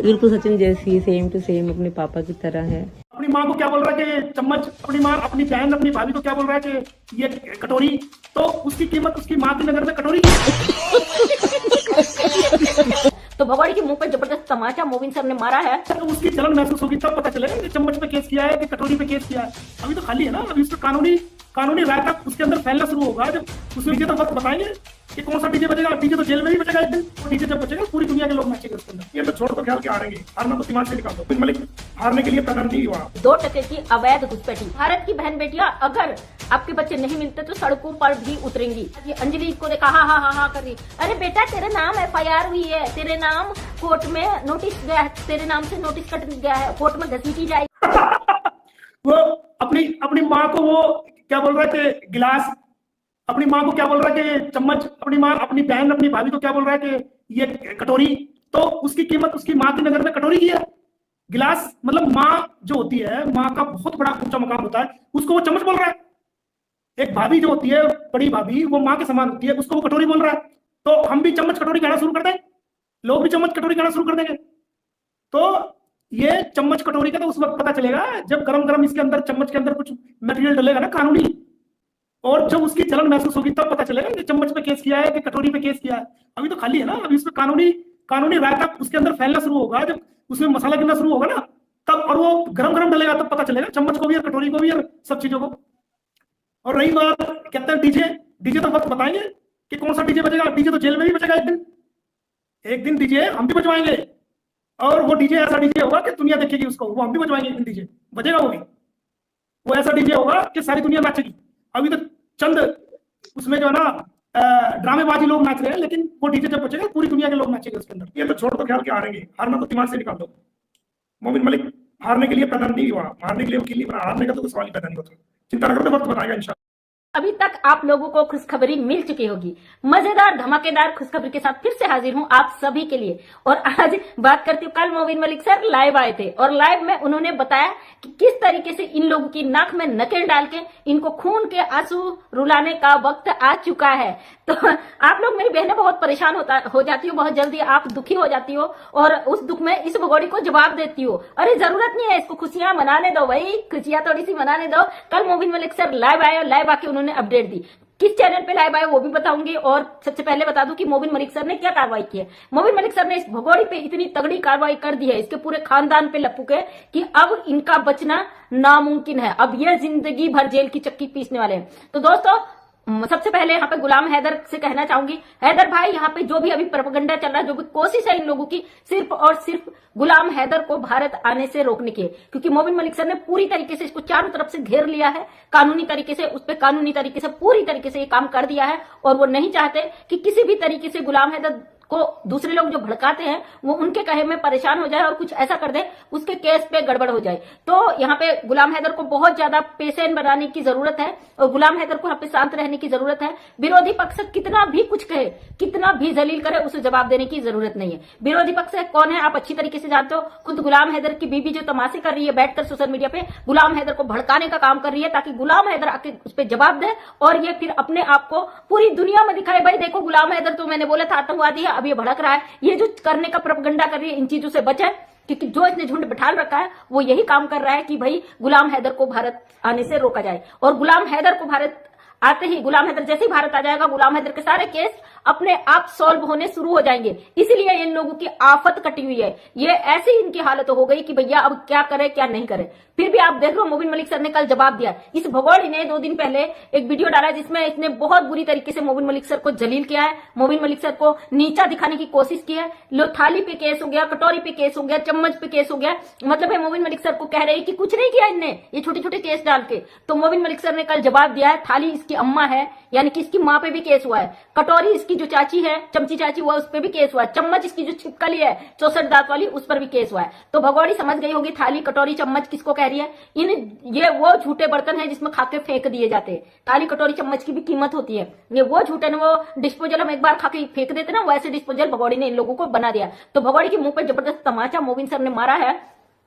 बिल्कुल सचिन जैसी same to same अपने पापा की तरह है। अपनी माँ को क्या बोल रहा है कि चम्मच, अपनी माँ अपनी बहन अपनी भाभी को क्या बोल रहा है कि ये कटोरी, तो उसकी कीमत उसकी माँ की नजर में कटोरी की तो भगवाड़ी के मुंह पे जबरदस्त तमाचा मोबिन सर ने मारा है। तो उसकी जलन महसूस होगी तब पता चलेगा कि चम्मच पे केस किया है कि कटोरी पे केस किया है। अभी तो खाली है ना, अभी उसका कानूनी राय तक उसके अंदर फैलना शुरू होगा। जब उसमें डीजे तो वक्त बताएंगे कि कौन सा डीजे बजेगा। डीजे तो जेल में ही बजेगा एक दिन, और डीजे जब बजेगा पूरी दुनिया के लोग नाचेंगे उसके अंदर। ये तो छोड़ तो ख्याल के हारेंगे, हारना तो दिमाग से निकाल दो। मलिक हारने के लिए पैदा नहीं हुआ। 2% की अवैध घुसपैठी। भारत की बहन बेटियां, अगर आपके बच्चे नहीं मिलते तो सड़कों पर भी उतरेंगी। ये अंजलि को देखा हा हा हा हा कर रही, अरे बेटा तेरे नाम FIR हुई है, तेरे नाम कोर्ट में नोटिस गया है, तेरे नाम से नोटिस कट गया है, कोर्ट में घसीटी जाएगी। वो अपनी माँ को वो क्या बोल रहा है कि गिलास, अपनी माँ को क्या बोल रहा है कि चम्मच, अपनी माँ अपनी बहन अपनी भाभी को क्या बोल रहा है कि ये कटोरी, तो उसकी कीमत उसकी माँ की नजर में कटोरी की है। गिलास मतलब माँ जो होती है, माँ का बहुत बड़ा ऊंचा मकाम होता है, उसको वो चम्मच बोल रहा है। एक भाभी जो होती है, बड़ी भाभी, वो माँ के समान होती है, उसको वो कटोरी बोल रहा है। तो हम भी चम्मच कटोरी कहना शुरू कर दें, लोग भी चम्मच कटोरी कहना शुरू कर देंगे। तो ये चम्मच कटोरी का तो उस वक्त पता चलेगा जब गरम गरम इसके अंदर, चम्मच के अंदर कुछ मटेरियल डलेगा ना कानूनी, और जब उसकी जलन महसूस होगी तब पता चलेगा कि चम्मच पे केस किया है कि कटोरी पे केस किया है। अभी तो खाली है ना, अभी उसमें कानूनी राय तक उसके अंदर फैलना शुरू होगा। जब उसमें मसाला गिरना शुरू होगा ना तब, और वो गरम गरम डलेगा तब पता चलेगा चम्मच को भी और कटोरी को भी और सब चीजों को। और रही बात कहते हैं डीजे, डीजे तो वक्त बताएंगे कि कौन सा डीजे बजेगा। डीजे तो जेल में ही बजेगा एक दिन डीजे हम भी बजवाएंगे, और वो डीजे ऐसा डीजे होगा कि दुनिया देखेगी उसको, वो हम भी बजवाएंगे एक दिन, डीजे बजेगा वो ऐसा डीजे होगा कि सारी दुनिया नाचेगी। अभी तो चंद उसमें जो है ना ड्रामेबाजी लोग नाच रहे हैं, लेकिन वो डीजे जब बजेगा पूरी दुनिया के लोग नाचेंगे उसके अंदर। ये तो छोड़ तो ख्याल के हारेंगे, हारना तो दिमाग से निकाल दो। मोमिन मलिक हारने के लिए पैदा नहीं हुआ, हारने के लिए वकील नहीं बना, हारने का तो सवाल ही पैदा नहीं होता। चिंता न करते, वक्त बताएगा इंशाल्लाह। अभी तक आप लोगों को खुशखबरी मिल चुकी होगी। मजेदार धमाकेदार खुशखबरी के साथ फिर से हाजिर हूं आप सभी के लिए। और आज बात करती हूँ, कल मोबिन मलिक सर लाइव आए थे और लाइव में उन्होंने बताया कि किस तरीके से इन लोगों की नाक में नकेल डाल के इनको खून के आंसू रुलाने का वक्त आ चुका है। तो आप लोग, मेरी बहनें, बहुत परेशान हो जाती हो, बहुत जल्दी आप दुखी हो जाती हो और उस दुख में इस भगोड़ी को जवाब देती हो। अरे जरूरत नहीं है, इसको खुशियां मनाने दो भाई, खुशियां थोड़ी सी मनाने दो। कल मोबिन मलिक सर लाइव आए और लाइव आके उन्होंने अपडेट दी। किस चैनल पे लाइव आए वो भी बताऊंगी, और सबसे पहले बता दूं कि मोबिन मलिक सर ने क्या कार्रवाई की है। मोबिन मलिक सर ने इस भगोड़ी पे इतनी तगड़ी कार्रवाई कर दी है, इसके पूरे खानदान पे लपू के, कि अब इनका बचना नामुमकिन है। अब ये जिंदगी भर जेल की चक्की पीसने वाले हैं। तो दोस्तों, सबसे पहले यहाँ पे गुलाम हैदर से कहना चाहूंगी, हैदर भाई, यहाँ पे जो भी अभी प्रोपेगेंडा चल रहा है, जो भी कोशिश है इन लोगों की, सिर्फ और सिर्फ गुलाम हैदर को भारत आने से रोकने की है। क्योंकि मोबिन मलिक सर ने पूरी तरीके से इसको चारों तरफ से घेर लिया है, कानूनी तरीके से, उस पर कानूनी तरीके से, पूरी तरीके से ये काम कर दिया है। और वो नहीं चाहते कि किसी भी तरीके से गुलाम हैदर को दूसरे लोग जो भड़काते हैं वो उनके कहे में परेशान हो जाए और कुछ ऐसा कर दे, उसके केस पे गड़बड़ हो जाए। तो यहाँ पे गुलाम हैदर को बहुत ज्यादा पेशेंट बनाने की जरूरत है और गुलाम हैदर को यहाँ पे शांत रहने की जरूरत है। विरोधी पक्ष कितना भी कुछ कहे, कितना भी जलील करे, उसे जवाब देने की जरूरत नहीं है। विरोधी पक्ष कौन है आप अच्छी तरीके से जानते हो। खुद गुलाम हैदर की बीबी जो तमाशे कर रही है बैठकर सोशल मीडिया पे, गुलाम हैदर को भड़काने का काम कर रही है, ताकि गुलाम हैदर आके उस पर जवाब दे और ये फिर अपने आप को पूरी दुनिया में दिखाए, भाई देखो गुलाम हैदर तो मैंने बोला था आतंकवादी है, अब ये भड़क रहा है। ये जो करने का प्रोपेगेंडा कर रही है, इन चीजों से बचे, क्योंकि जो इसने झुंड बिठाल रखा है वो यही काम कर रहा है कि भाई गुलाम हैदर को भारत आने से रोका जाए। और गुलाम हैदर को भारत आते ही, गुलाम हैदर जैसे ही भारत आ जाएगा, गुलाम हैदर के सारे केस अपने आप सॉल्व होने शुरू हो जाएंगे। इसीलिए इन लोगों की आफत कटी हुई है। ये ऐसी इनकी हालत हो गई कि भैया अब क्या करे क्या नहीं करे। फिर भी आप देख लो, मोबिन मलिक सर ने कल जवाब दिया। इस भगोड़ी ने 2 दिन पहले एक वीडियो डाला जिसमें इसने बहुत बुरी तरीके से मोबिन मलिक सर को जलील किया है, मोबिन मलिक सर को नीचा दिखाने की कोशिश की है। लो, थाली पे केस हो गया, कटोरी पे केस हो गया, चम्मच पे केस हो गया। मतलब है मोबिन मलिक सर को कह रहे हैं कि कुछ नहीं किया इनने, ये छोटे छोटे केस डाल के। तो मोबिन मलिक सर ने कल जवाब दिया है, थाली इसकी अम्मा है, यानी कि इसकी माँ पे भी केस हुआ है। कटोरी इसकी जो चाची है, चमची चाची हुआ, उस पर भी केस हुआ है। चम्मच इसकी जो छिपकली है 64 दांत वाली, उस पर भी केस हुआ है। तो भगोड़ी समझ गई होगी थाली कटोरी चम्मच किसको कह रही है। ये वो झूठे बर्तन है जिसमें खाके फेंक दिए जाते हैं। थाली कटोरी चम्मच की भी कीमत होती है। ये वो झूठे ने, वो डिस्पोजल हम एक बार खाके फेंक देते ना, वैसे डिस्पोजल भगोड़ी ने इन लोगों को बना दिया। तो भगोड़ी के मुंह पर जबरदस्त तमाचा मोबिन सर ने मारा है,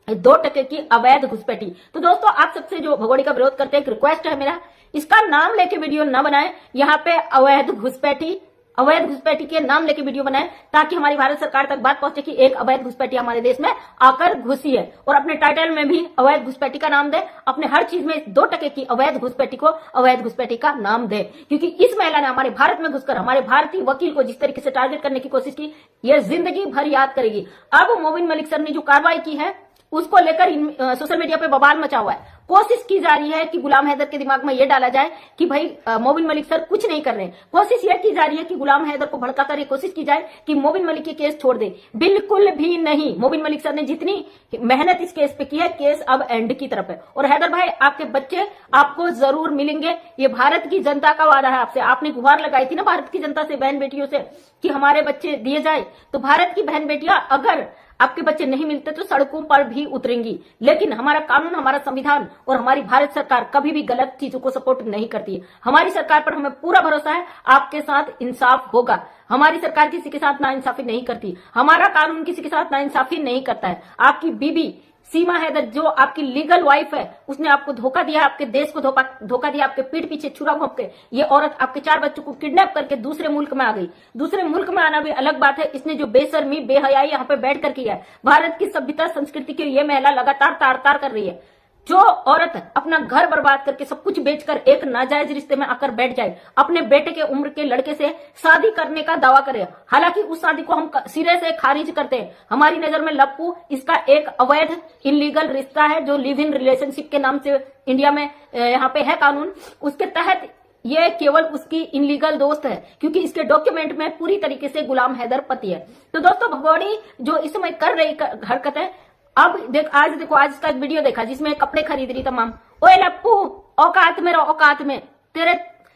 2% की अवैध घुसपैठी। तो दोस्तों, आप सबसे जो भगोड़ी का विरोध करते हैं, एक रिक्वेस्ट है मेरा, इसका नाम लेके वीडियो ना बनाए। यहाँ पे अवैध घुसपैठी अवैध घुसपैठी के नाम लेके वीडियो बनाए ताकि हमारी भारत सरकार तक बात पहुंचे कि एक अवैध घुसपैठी हमारे देश में आकर घुसी है, और अपने टाइटल में भी अवैध घुसपैठी का नाम दे, अपने हर चीज में 2% की अवैध घुसपैठी को अवैध घुसपैठी का नाम दे। क्योंकि इस महिला ने हमारे भारत में घुसकर हमारे भारतीय वकील को जिस तरीके से टारगेट करने की कोशिश की, यह जिंदगी भर याद करेगी। अब मोबिन मलिक सर ने जो कार्रवाई की है उसको लेकर सोशल मीडिया पे बवाल मचा हुआ है। कोशिश की जा रही है कि गुलाम हैदर के दिमाग में यह डाला जाए कि भाई मोबिन मलिक सर कुछ नहीं कर रहे। कोशिश यह की जा रही है कि गुलाम हैदर को भड़काकर ये कोशिश की जाए कि मोबिन मलिक के केस छोड़ दे। बिल्कुल भी नहीं। मोबिन मलिक सर ने जितनी मेहनत इस केस पे की है, केस अब एंड की तरफ है। और हैदर भाई, आपके बच्चे आपको जरूर मिलेंगे। ये भारत की जनता का वादा है आपसे। आपने गुहार लगाई थी ना भारत की जनता से, बहन बेटियों से, कि हमारे बच्चे दिए जाए। तो भारत की बहन बेटियां अगर आपके बच्चे नहीं मिलते तो सड़कों पर भी उतरेंगी। लेकिन हमारा कानून, हमारा संविधान और हमारी भारत सरकार कभी भी गलत चीजों को सपोर्ट नहीं करती है। हमारी सरकार पर हमें पूरा भरोसा है, आपके साथ इंसाफ होगा। हमारी सरकार किसी के साथ नाइंसाफी नहीं करती, हमारा कानून किसी के साथ नाइंसाफी नहीं करता है। आपकी बीबी सीमा हैदर, जो आपकी लीगल वाइफ है, उसने आपको धोखा दिया, आपके देश को धोखा दिया, आपके पीठ पीछे छुरा घोंप के ये औरत आपके 4 बच्चों को किडनैप करके दूसरे मुल्क में आ गई। दूसरे मुल्क में आना भी अलग बात है, इसने जो बेशर्मी बेहयाई यहाँ पे बैठ कर किया है। भारत की सभ्यता संस्कृति की ये महिला लगातार तार कर रही है। जो औरत अपना घर बर्बाद करके सब कुछ बेचकर एक नाजायज रिश्ते में आकर बैठ जाए, अपने बेटे के उम्र के लड़के से शादी करने का दावा करे, हालांकि उस शादी को हम सिरे से खारिज करते हैं। हमारी नजर में लप्पू इसका एक अवैध इनलीगल रिश्ता है, जो लिव इन रिलेशनशिप के नाम से इंडिया में यहाँ पे है कानून, उसके तहत ये केवल उसकी इनलीगल दोस्त है, क्योंकि इसके डॉक्यूमेंट में पूरी तरीके से गुलाम हैदर पति है। तो दोस्तों, भगोड़ी जो इस समय कर रही हरकत है, अब आज का वीडियो देखा जिसमें कपड़े खरीद रही तमाम। ओए लप्पू, औकात में रहो, औकात में। तेरे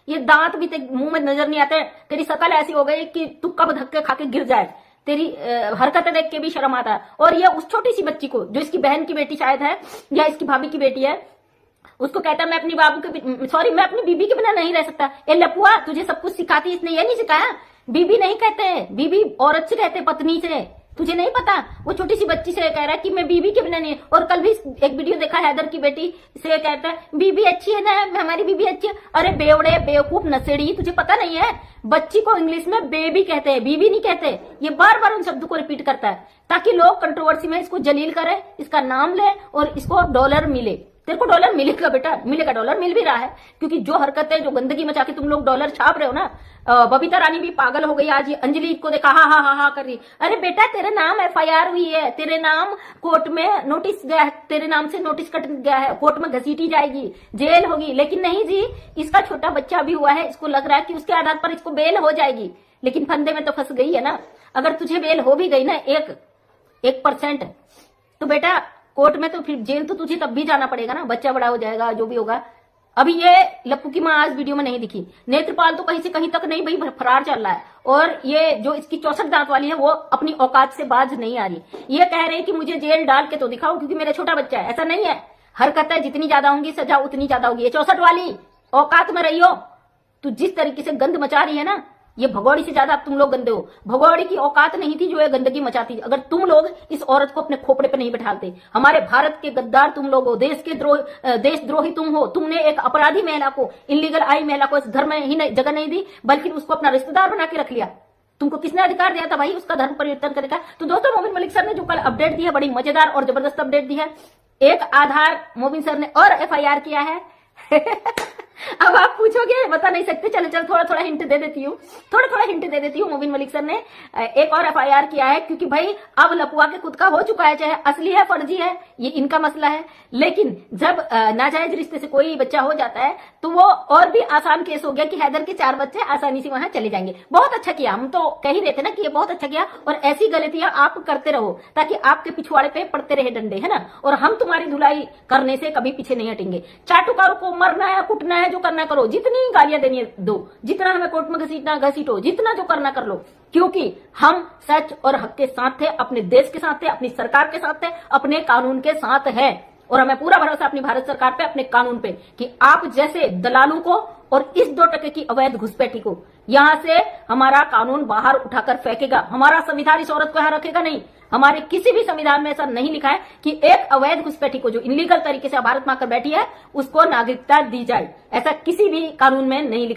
ये दांत भी मुंह में नजर नहीं आते, तेरी शकल ऐसी हो गई कि तू कब धक्के खा के गिर जाए। तेरी हरकतें देख के भी शर्म आता है। और ये उस छोटी सी बच्ची को, जो इसकी बहन की बेटी शायद है या इसकी भाभी की बेटी है, उसको कहता है मैं अपनी मैं अपनी बीबी के बिना नहीं रह सकता। ए लपुआ, तुझे सब कुछ सिखाती, इसने ये नहीं सिखाया? बीबी नहीं कहते, बीबी औरत से कहते, पत्नी से। तुझे नहीं पता? वो छोटी सी बच्ची से कह रहा है कि मैं बीबी के बिना नहीं। और कल भी एक वीडियो देखा हैदर की बेटी से कहता है बीबी अच्छी है ना, हमारी बीबी अच्छी है। अरे बेवड़े, बेवकूफ, नशेड़ी, तुझे पता नहीं है? बच्ची को इंग्लिश में बेबी कहते हैं, बीबी नहीं कहते। ये बार बार उन शब्दों को रिपीट करता है ताकि लोग कंट्रोवर्सी में इसको जलील करें, इसका नाम ले और इसको डॉलर मिले। तेरे को डॉलर मिलेगा बेटा, मिलेगा, डॉलर मिल भी रहा है। क्योंकि जो हरकतें, जो गंदगी मचा के तुम लोग डॉलर छाप रहे हो ना, बबीता रानी भी पागल हो गई आज। ये अंजलि को देखा हा कर रही। अरे बेटा, तेरे नाम FIR हुई है, तेरे नाम कोर्ट में नोटिस गया है, तेरे नाम से नोटिस कट गया है, कोर्ट में घसीटी जाएगी, जेल होगी। लेकिन नहीं जी, इसका छोटा बच्चा भी हुआ है, इसको लग रहा है कि उसके आधार पर इसको बेल हो जाएगी। लेकिन फंदे में तो फंस गई है ना। अगर तुझे बेल हो भी गई ना 1%, तो बेटा कोर्ट में तो फिर जेल तो तुझे तब भी जाना पड़ेगा ना। बच्चा बड़ा हो जाएगा, जो भी होगा। अभी ये लप्पू की मां आज वीडियो में नहीं दिखी। नेत्रपाल तो कहीं से कहीं तक नहीं भाई, फरार चल रहा है। और ये जो इसकी 64 दांत वाली है, वो अपनी औकात से बाज नहीं आ रही। ये कह रही कि मुझे जेल डाल के तो दिखाओ क्योंकि मेरा छोटा बच्चा है। ऐसा नहीं है। हरकतें जितनी ज्यादा होंगी, सजा उतनी ज्यादा होगी। ये 64 वाली, औकात में रही हो। तू जिस तरीके से गंद मचा रही है ना, ये भगौड़ी से ज्यादा तुम लोग गंदे हो। भगौड़ी की औकात नहीं थी जो ये गंदगी मचाती थी। अगर तुम लोग इस औरत को अपने खोपड़े पे नहीं बैठाते। हमारे भारत के गद्दार तुम लोग हो, देशद्रोही तुम हो। तुमने एक अपराधी महिला को, इलीगल आई महिला को इस घर में ही जगह नहीं दी, बल्कि उसको अपना रिश्तेदार बना के रख लिया। तुमको किसने अधिकार दिया था भाई उसका धर्म परिवर्तन करने का? तो दोस्तों, मोबिन मलिक सर ने जो कल अपडेट दी है, बड़ी मजेदार और जबरदस्त अपडेट दी है। एक आधार मोबिन सर ने और FIR किया है। अब आप पूछोगे, बता नहीं सकते। चलो थोड़ा हिंट दे देती हूँ, थोड़ा हिंट दे देती हूँ। मोबिन मलिक सर ने एक और FIR किया है, क्योंकि भाई अब लपुआ के खुद का हो चुका है, चाहे असली है फर्जी है, ये इनका मसला है। लेकिन जब नाजायज रिश्ते से कोई बच्चा हो जाता है, तो वो और भी आसान केस हो गया कि हैदर के 4 बच्चे आसानी से वहां चले जाएंगे। बहुत अच्छा किया, हम तो कह ही रहे थे ना कि ये बहुत अच्छा किया। और ऐसी गलतियां आप करते रहो ताकि आपके पिछवाड़े पे पड़ते रहे डंडे, है ना। और हम तुम्हारी धुलाई करने से कभी पीछे नहीं हटेंगे। चाटुकारों को मरना है, कुटना है, जो करना करो, जितनी गालियां देनी है दो, जितना हमें कोर्ट में घसीटो, जितना जो करना कर लो। क्योंकि हम सच और हक के साथ थे, अपने देश के साथ थे, अपनी सरकार के साथ थे, अपने कानून के साथ है। और हमें पूरा भरोसा अपनी भारत सरकार पे, अपने कानून पे, कि आप जैसे दलालों को और इस 2% की अवैध घुसपैठी को यहां से हमारा कानून बाहर उठाकर फेंकेगा। हमारा संविधान इस औरत को यहां रखेगा नहीं। हमारे किसी भी संविधान में ऐसा नहीं लिखा है कि एक अवैध घुसपैठी को, जो इलीगल तरीके से भारत में आकर बैठी है, उसको नागरिकता दी जाए। ऐसा किसी भी कानून में नहीं लिखा है।